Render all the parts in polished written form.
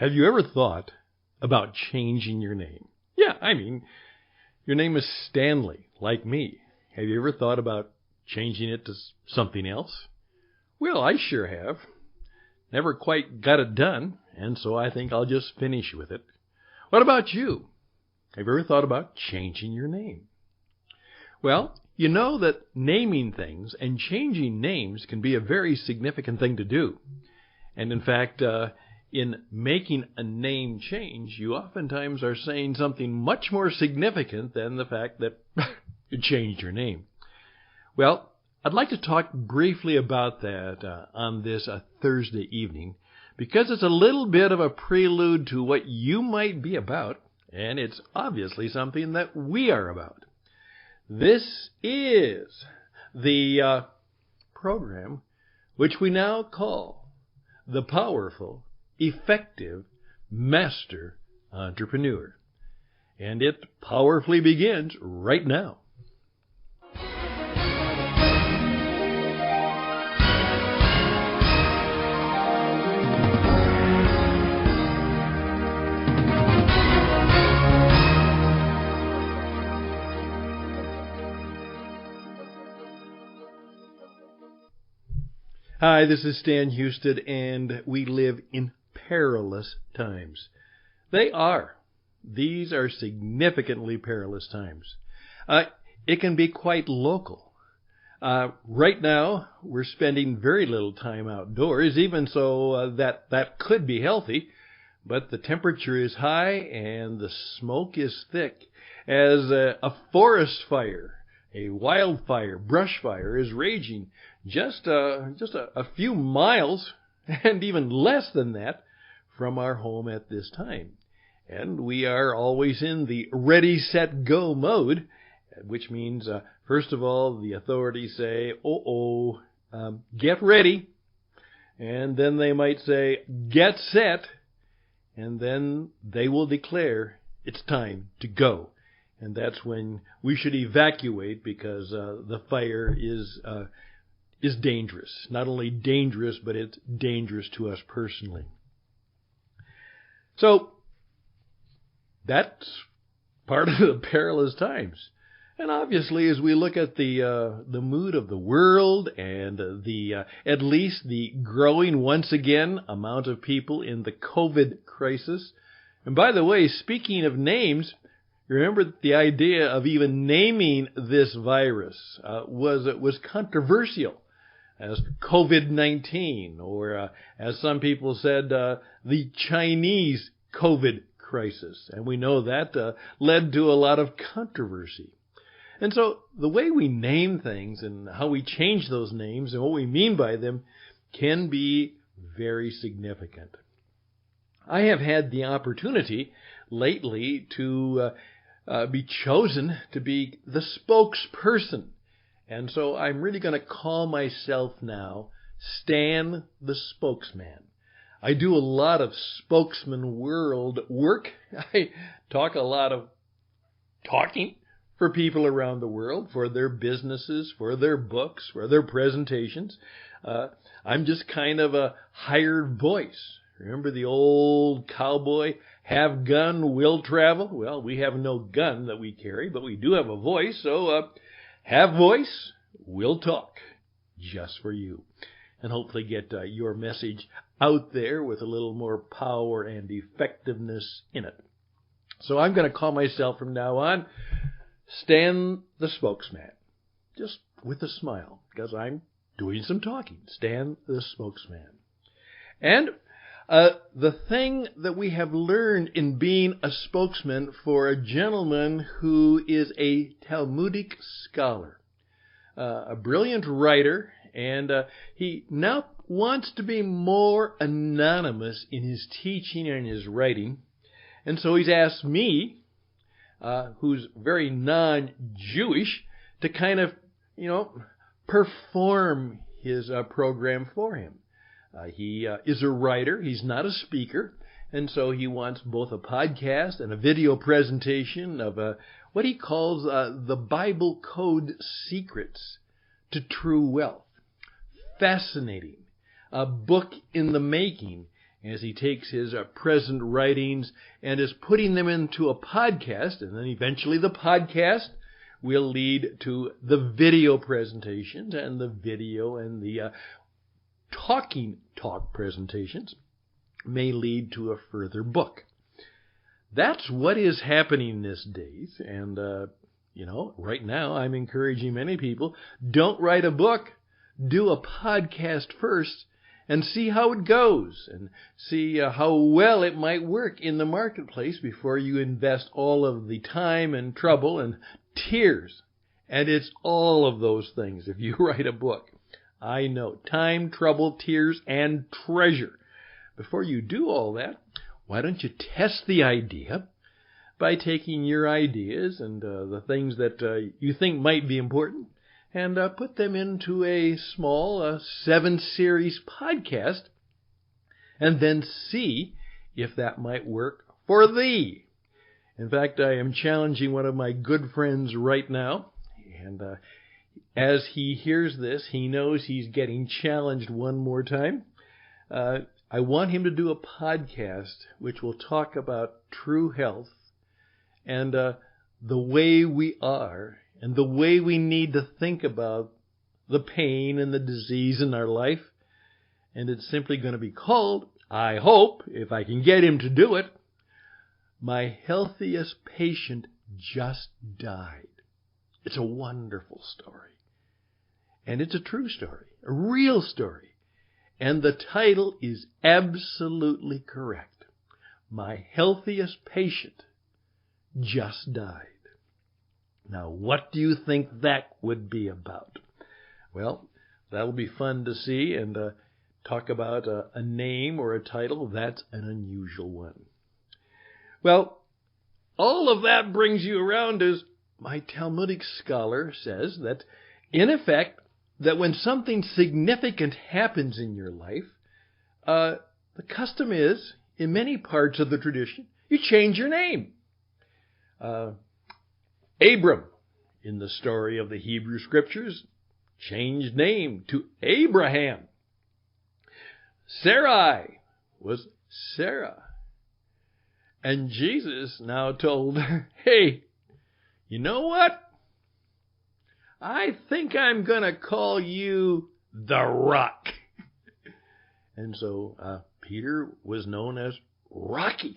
Have you ever thought about changing your name? Yeah, your name is Stanley, like me. Have you ever thought about changing it to something else? Well, I sure have. Never quite got it done, and so I think I'll just finish with it. What about you? Have you ever thought about changing your name? Well, you know that naming things and changing names can be a very significant thing to do. And in fact, in making a name change, you oftentimes are saying something much more significant than the fact that you changed your name. Well, I'd like to talk briefly about that on this Thursday evening, because it's a little bit of a prelude to what you might be about, and it's obviously something that we are about. This is the program which we now call the Powerful, Effective Master Entrepreneur. And it powerfully begins right now. Hi, this is Stan Houston, and we live in perilous times. They are. These are significantly perilous times. It can be quite local. Right now, we're spending very little time outdoors, even so that could be healthy, but the temperature is high and the smoke is thick as a forest fire, a wildfire, brush fire is raging just a few miles, and even less than that, from our home at this time. And we are always in the ready, set, go mode, which means, first of all, the authorities say, get ready. And then they might say, get set. And then they will declare it's time to go. And that's when we should evacuate, because the fire is dangerous. Not only dangerous, but it's dangerous to us personally. So that's part of the perilous times. And obviously, as we look at the mood of the world and at least the growing once again amount of people in the COVID crisis. And by the way, speaking of names, remember the idea of even naming this virus was controversial as COVID-19, or as some people said, the Chinese COVID crisis. And we know that led to a lot of controversy. And so the way we name things and how we change those names and what we mean by them can be very significant. I have had the opportunity lately to be chosen to be the spokesperson. And so I'm really going to call myself now Stan the Spokesman. I do a lot of spokesman world work. I talk a lot of talking for people around the world, for their businesses, for their books, for their presentations. I'm just kind of a hired voice. Remember the old cowboy, have gun, will travel? Well, we have no gun that we carry, but we do have a voice, so have voice, will talk, just for you. And hopefully get your message out there with a little more power and effectiveness in it. So I'm going to call myself from now on Stan the Spokesman, just with a smile, because I'm doing some talking. Stan the Spokesman. And the thing that we have learned in being a spokesman for a gentleman who is a Talmudic scholar, a brilliant writer, and he now wants to be more anonymous in his teaching and his writing. And so he's asked me, who's very non-Jewish, to kind of, perform his program for him. He is a writer. He's not a speaker. And so he wants both a podcast and a video presentation of what he calls the Bible Code Secrets to True Wealth. Fascinating. A book in the making. as he takes his present writings and is putting them into a podcast, and then eventually the podcast will lead to the video presentations, and the video and the talking talk presentations may lead to a further book. That's what is happening these days, and right now I'm encouraging many people, don't write a book, do a podcast first, and see how it goes, and see how well it might work in the marketplace before you invest all of the time and trouble and tears. And it's all of those things if you write a book. I know. Time, trouble, tears, and treasure. Before you do all that, why don't you test the idea by taking your ideas and the things that you think might be important and put them into a small 7-series podcast, and then see if that might work for thee. In fact, I am challenging one of my good friends right now, and as he hears this, he knows he's getting challenged one more time. I want him to do a podcast which will talk about true health and the way we are and the way we need to think about the pain and the disease in our life. And it's simply going to be called, I hope, if I can get him to do it, My Healthiest Patient Just Died. It's a wonderful story. And it's a true story, a real story. And the title is absolutely correct. My Healthiest Patient Just Died. Now, what do you think that would be about? Well, that'll be fun to see and talk about a name or a title. That's an unusual one. Well, all of that brings you around as my Talmudic scholar says that, in effect, that when something significant happens in your life, the custom is, in many parts of the tradition, you change your name. Abram, in the story of the Hebrew Scriptures, changed name to Abraham. Sarai was Sarah. And Jesus now told her, hey, you know what? I think I'm going to call you the Rock. And so Peter was known as Rocky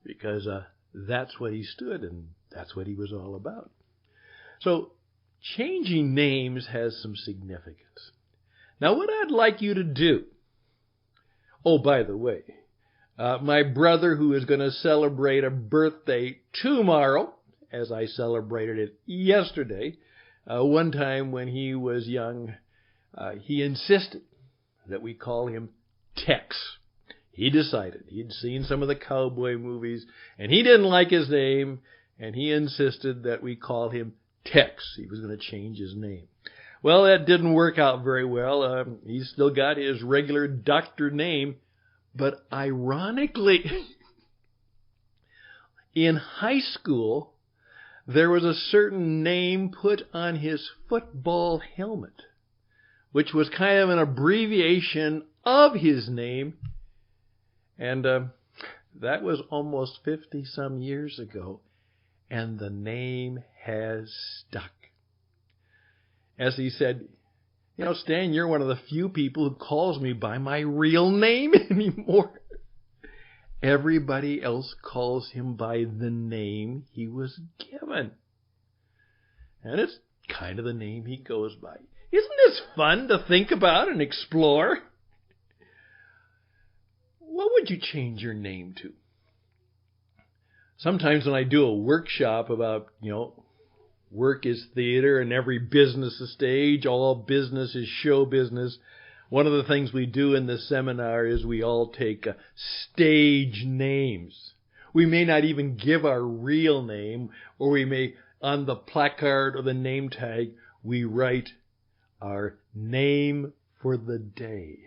because that's what he stood and that's what he was all about. So changing names has some significance. Now, what I'd like you to do, oh, by the way, my brother who is going to celebrate a birthday tomorrow, as I celebrated it yesterday, one time when he was young, he insisted that we call him Tex. He decided. He'd seen some of the cowboy movies, and he didn't like his name, and he insisted that we call him Tex. He was going to change his name. Well, that didn't work out very well. He's still got his regular doctor name, but ironically, in high school, there was a certain name put on his football helmet, which was kind of an abbreviation of his name. And that was almost 50-some years ago, and the name has stuck. As he said, Stan, you're one of the few people who calls me by my real name anymore. Everybody else calls him by the name he was given. And it's kind of the name he goes by. Isn't this fun to think about and explore? What would you change your name to? Sometimes when I do a workshop about, work is theater and every business is stage, all business is show business, one of the things we do in the seminar is we all take stage names. We may not even give our real name, or we may, on the placard or the name tag, we write our name for the day.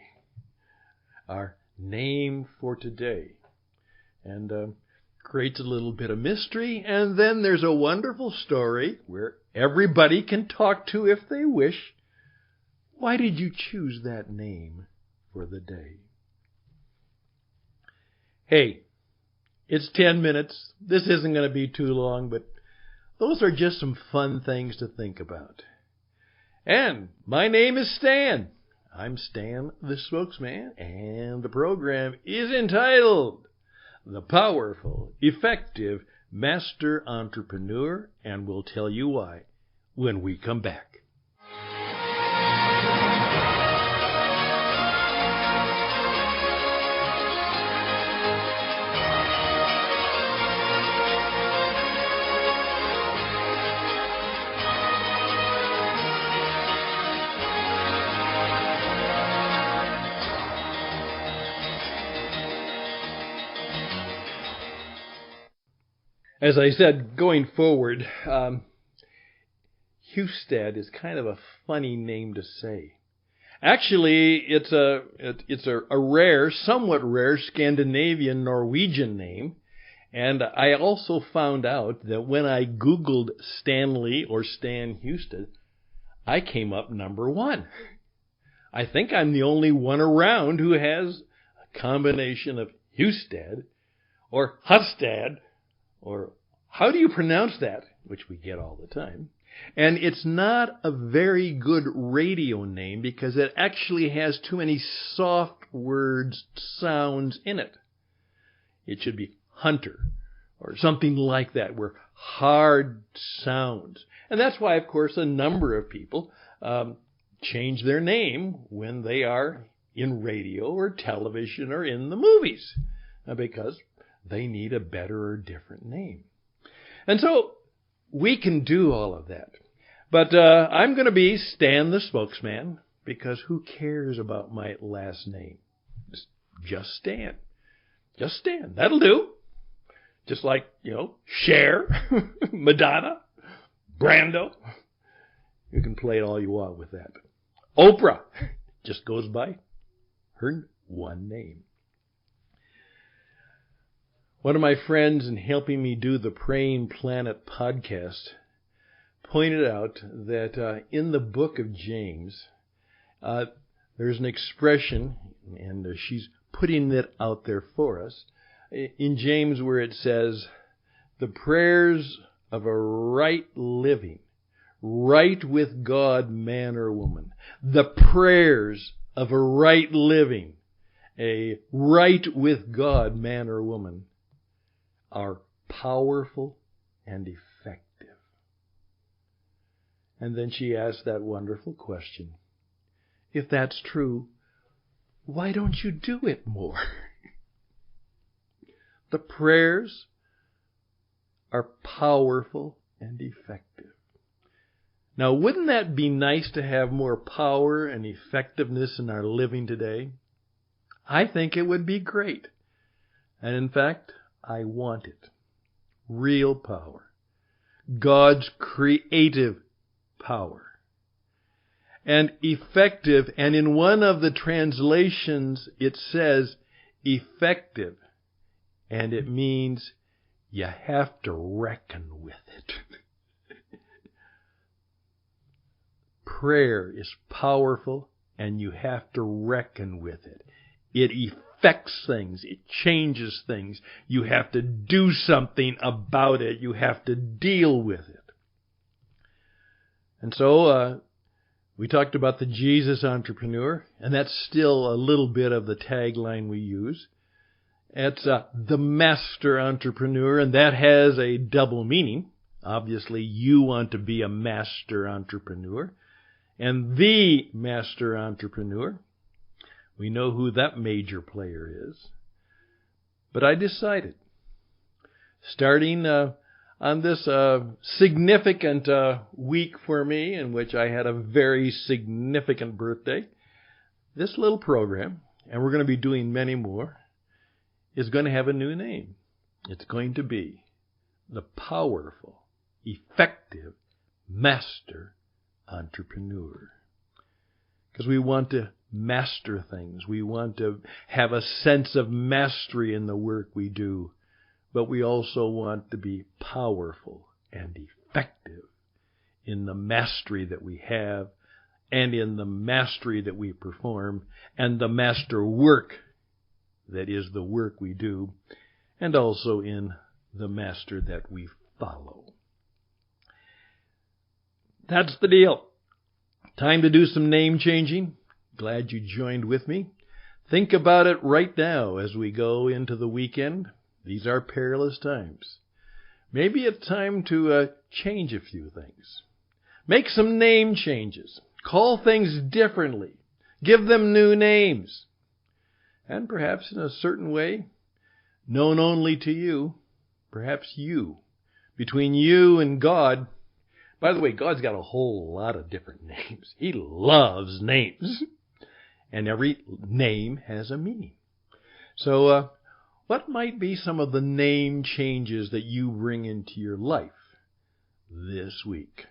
Our name for today. And creates a little bit of mystery, and then there's a wonderful story where everybody can talk to if they wish. Why did you choose that name for the day? Hey, it's 10 minutes. This isn't going to be too long, but those are just some fun things to think about. And my name is Stan. I'm Stan the Spokesman, and the program is entitled The Powerful, Effective Master Entrepreneur, and we'll tell you why when we come back. As I said, going forward, Husted is kind of a funny name to say. Actually, it's a rare, somewhat rare Scandinavian Norwegian name. And I also found out that when I Googled Stanley or Stan Husted, I came up number one. I think I'm the only one around who has a combination of Husted or Hustad, or how do you pronounce that, which we get all the time. And it's not a very good radio name because it actually has too many soft words, sounds in it. It should be Hunter or something like that, where hard sounds. And that's why, of course, a number of people change their name when they are in radio or television or in the movies, because they need a better or different name. And so we can do all of that. But I'm going to be Stan the Spokesman, because who cares about my last name? Just Stan. Just Stan. That'll do. Just like, Cher, Madonna, Brando. You can play it all you want with that. Oprah just goes by her one name. One of my friends in helping me do the Praying Planet podcast pointed out that in the book of James, there's an expression, and she's putting it out there for us, in James where it says, the prayers of a right living, right with God, man or woman. The prayers of a right living, a right with God, man or woman, are powerful and effective. And then she asked that wonderful question. If that's true, why don't you do it more? The prayers are powerful and effective. Now, wouldn't that be nice to have more power and effectiveness in our living today? I think it would be great. And in fact, I want it. Real power. God's creative power. And effective, and in one of the translations it says effective, and it means you have to reckon with it. Prayer is powerful, and you have to reckon with it. It affects things. It changes things. You have to do something about it. You have to deal with it. And so we talked about the Jesus entrepreneur, and that's still a little bit of the tagline we use. It's the master entrepreneur, and that has a double meaning. Obviously, you want to be a master entrepreneur. And the master entrepreneur, we know who that major player is. But I decided, starting on this significant week for me, in which I had a very significant birthday, this little program, and we're going to be doing many more, is going to have a new name. It's going to be the Powerful, Effective Master Entrepreneur. Because we want to master things. We want to have a sense of mastery in the work we do. But we also want to be powerful and effective in the mastery that we have, and in the mastery that we perform, and the master work that is the work we do, and also in the Master that we follow. That's the deal. Time to do some name changing. Glad you joined with me. Think about it right now as we go into the weekend. These are perilous times. Maybe it's time to change a few things. Make some name changes. Call things differently. Give them new names. And perhaps in a certain way, known only to you, perhaps you, between you and God. By the way, God's got a whole lot of different names. He loves names. And every name has a meaning. So, what might be some of the name changes that you bring into your life this week?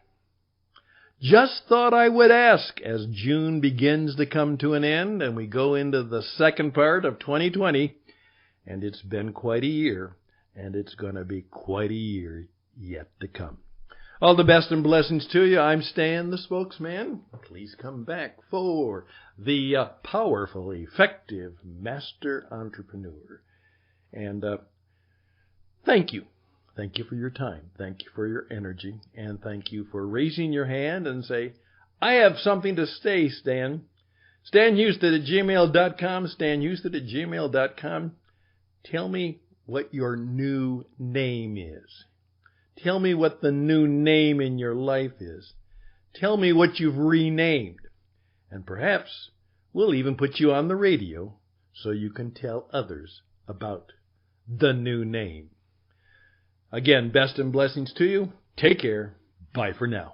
Just thought I would ask as June begins to come to an end and we go into the second part of 2020. And it's been quite a year, and it's going to be quite a year yet to come. All the best and blessings to you. I'm Stan, the spokesman. Please come back for the powerful, effective Master Entrepreneur. And thank you. Thank you for your time. Thank you for your energy. And thank you for raising your hand and say, I have something to say, Stan. StanHouston@gmail.com. StanHouston@gmail.com. Tell me what your new name is. Tell me what the new name in your life is. Tell me what you've renamed. And perhaps we'll even put you on the radio so you can tell others about the new name. Again, best and blessings to you. Take care. Bye for now.